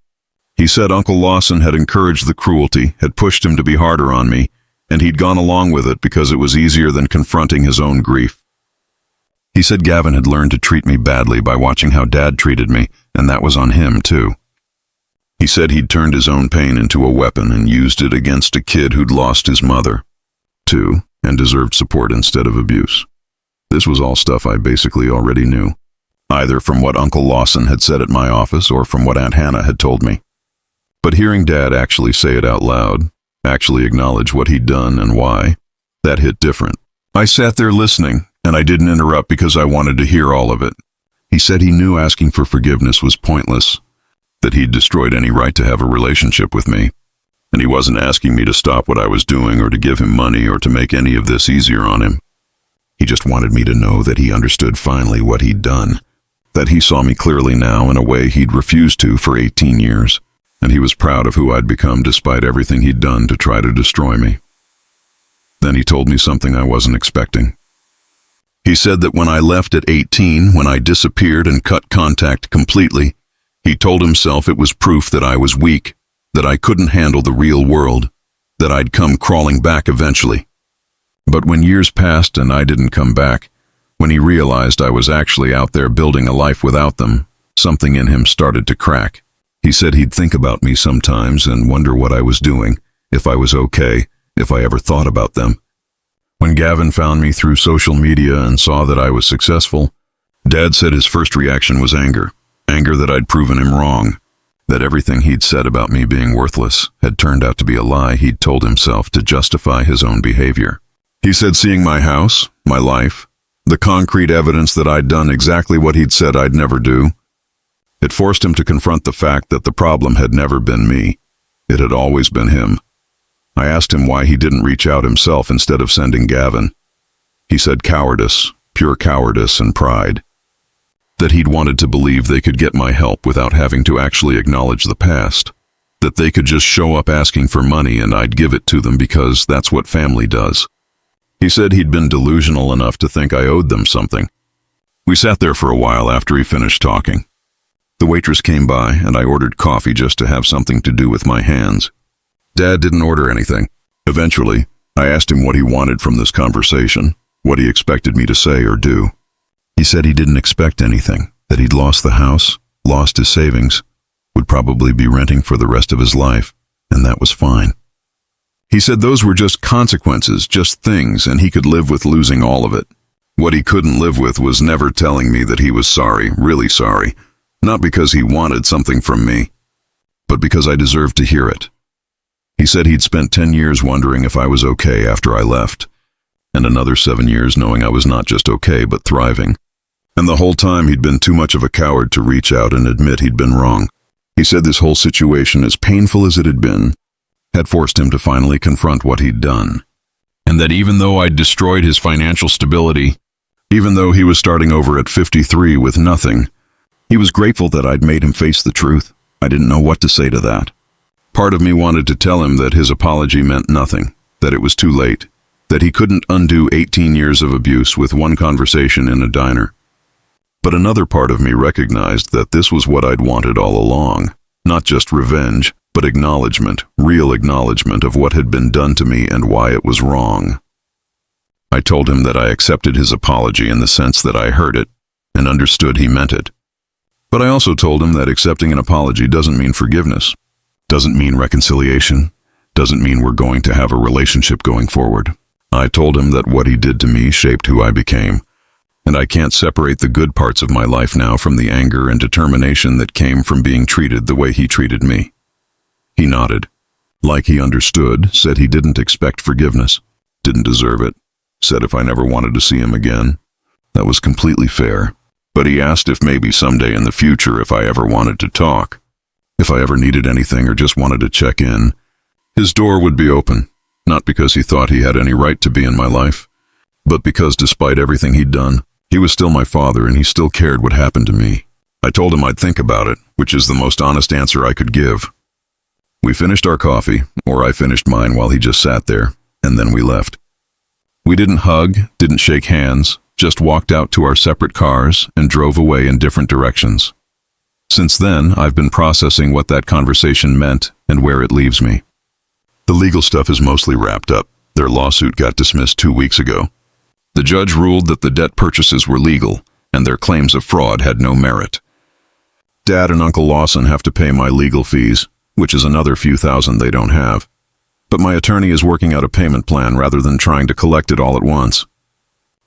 He said Uncle Lawson had encouraged the cruelty, had pushed him to be harder on me, and he'd gone along with it because it was easier than confronting his own grief. He said Gavin had learned to treat me badly by watching how Dad treated me, and that was on him, too. He said he'd turned his own pain into a weapon and used it against a kid who'd lost his mother, too, and deserved support instead of abuse. This was all stuff I basically already knew. either from what Uncle Lawson had said at my office or from what Aunt Hannah had told me. But hearing Dad actually say it out loud, actually acknowledge what he'd done and why, that hit different. I sat there listening, and I didn't interrupt because I wanted to hear all of it. He said he knew asking for forgiveness was pointless, that he'd destroyed any right to have a relationship with me, and he wasn't asking me to stop what I was doing or to give him money or to make any of this easier on him. He just wanted me to know that he understood finally what he'd done, that he saw me clearly now in a way he'd refused to for 18 years, and he was proud of who I'd become despite everything he'd done to try to destroy me. Then he told me something I wasn't expecting. He said that when I left at 18, when I disappeared and cut contact completely, he told himself it was proof that I was weak, that I couldn't handle the real world, that I'd come crawling back eventually. But when years passed and I didn't come back, when he realized I was actually out there building a life without them, something in him started to crack. He said he'd think about me sometimes and wonder what I was doing, if I was okay, if I ever thought about them. When Gavin found me through social media and saw that I was successful, Dad said his first reaction was anger. Anger that I'd proven him wrong, that everything he'd said about me being worthless had turned out to be a lie he'd told himself to justify his own behavior. He said seeing my house, my life, the concrete evidence that I'd done exactly what he'd said I'd never do, it forced him to confront the fact that the problem had never been me. It had always been him. I asked him why he didn't reach out himself instead of sending Gavin. He said cowardice, pure cowardice and pride. That he'd wanted to believe they could get my help without having to actually acknowledge the past. That they could just show up asking for money and I'd give it to them because that's what family does. He said he'd been delusional enough to think I owed them something. We sat there for a while after he finished talking. The waitress came by and I ordered coffee just to have something to do with my hands. Dad didn't order anything. Eventually, I asked him what he wanted from this conversation, what he expected me to say or do. He said he didn't expect anything, that he'd lost the house, lost his savings, would probably be renting for the rest of his life, and that was fine. He said those were just consequences, just things, and he could live with losing all of it. What he couldn't live with was never telling me that he was sorry, really sorry, not because he wanted something from me, but because I deserved to hear it. He said he'd spent 10 years wondering if I was okay after I left, and another 7 years knowing I was not just okay but thriving. And the whole time he'd been too much of a coward to reach out and admit he'd been wrong. He said this whole situation, as painful as it had been, had forced him to finally confront what he'd done. And that even though I'd destroyed his financial stability, even though he was starting over at 53 with nothing, he was grateful that I'd made him face the truth. I didn't know what to say to that. Part of me wanted to tell him that his apology meant nothing, that it was too late, that he couldn't undo 18 years of abuse with one conversation in a diner. But another part of me recognized that this was what I'd wanted all along, not just revenge, but acknowledgement, real acknowledgement of what had been done to me and why it was wrong. I told him that I accepted his apology in the sense that I heard it and understood he meant it. But I also told him that accepting an apology doesn't mean forgiveness. Doesn't mean reconciliation, doesn't mean we're going to have a relationship going forward. I told him that what he did to me shaped who I became, and I can't separate the good parts of my life now from the anger and determination that came from being treated the way he treated me. He nodded, like he understood, said he didn't expect forgiveness, didn't deserve it, said if I never wanted to see him again. That was completely fair, but he asked if maybe someday in the future if I ever wanted to talk. If I ever needed anything or just wanted to check in, his door would be open, not because he thought he had any right to be in my life, but because despite everything he'd done, he was still my father and he still cared what happened to me. I told him I'd think about it, which is the most honest answer I could give. We finished our coffee, or I finished mine while he just sat there, and then we left. We didn't hug, didn't shake hands, just walked out to our separate cars and drove away in different directions. Since then, I've been processing what that conversation meant and where it leaves me. The legal stuff is mostly wrapped up. Their lawsuit got dismissed 2 weeks ago. The judge ruled that the debt purchases were legal, and their claims of fraud had no merit. Dad and Uncle Lawson have to pay my legal fees, which is another few thousand they don't have. But my attorney is working out a payment plan rather than trying to collect it all at once.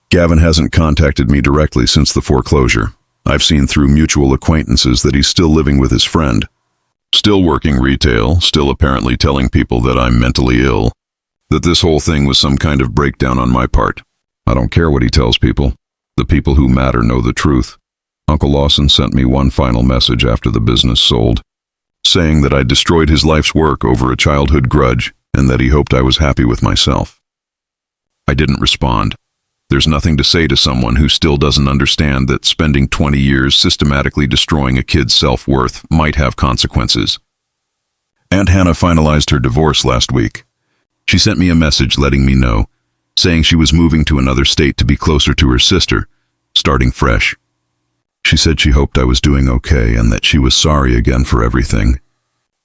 Gavin hasn't contacted me directly since the foreclosure. I've seen through mutual acquaintances that he's still living with his friend. Still working retail, still apparently telling people that I'm mentally ill, that this whole thing was some kind of breakdown on my part. I don't care what he tells people. The people who matter know the truth. Uncle Lawson sent me one final message after the business sold, saying that I destroyed his life's work over a childhood grudge and that he hoped I was happy with myself. I didn't respond. There's nothing to say to someone who still doesn't understand that spending 20 years systematically destroying a kid's self-worth might have consequences. Aunt Hannah finalized her divorce last week. She sent me a message letting me know, saying she was moving to another state to be closer to her sister, starting fresh. She said she hoped I was doing okay and that she was sorry again for everything.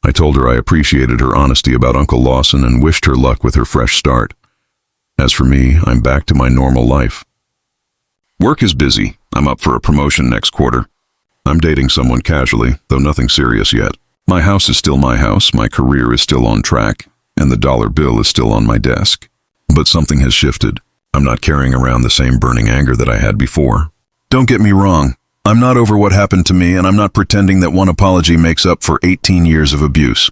I told her I appreciated her honesty about Uncle Lawson and wished her luck with her fresh start. As for me, I'm back to my normal life. Work is busy. I'm up for a promotion next quarter. I'm dating someone casually, though nothing serious yet. My house is still my house, my career is still on track, and the dollar bill is still on my desk. But something has shifted. I'm not carrying around the same burning anger that I had before. Don't get me wrong. I'm not over what happened to me, and I'm not pretending that one apology makes up for 18 years of abuse.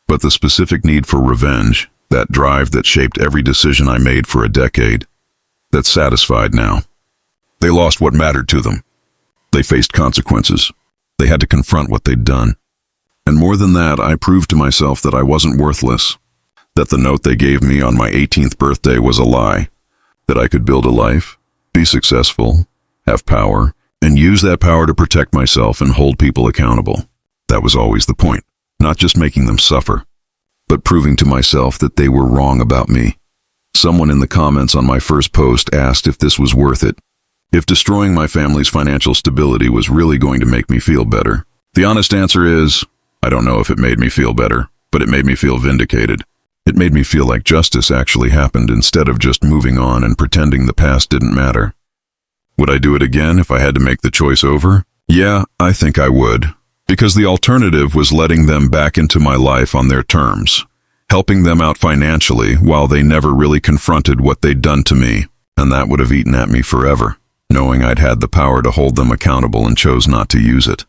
But the specific need for revenge, that drive that shaped every decision I made for a decade, that's satisfied now. They lost what mattered to them. They faced consequences. They had to confront what they'd done. And more than that, I proved to myself that I wasn't worthless, that the note they gave me on my 18th birthday was a lie, that I could build a life, be successful, have power, and use that power to protect myself and hold people accountable. That was always the point, not just making them suffer, but proving to myself that they were wrong about me. Someone in the comments on my first post asked if this was worth it, if destroying my family's financial stability was really going to make me feel better. The honest answer is, I don't know if it made me feel better, but it made me feel vindicated. It made me feel like justice actually happened instead of just moving on and pretending the past didn't matter. Would I do it again if I had to make the choice over? Yeah, I think I would. Because the alternative was letting them back into my life on their terms, helping them out financially while they never really confronted what they'd done to me, and that would have eaten at me forever, knowing I'd had the power to hold them accountable and chose not to use it.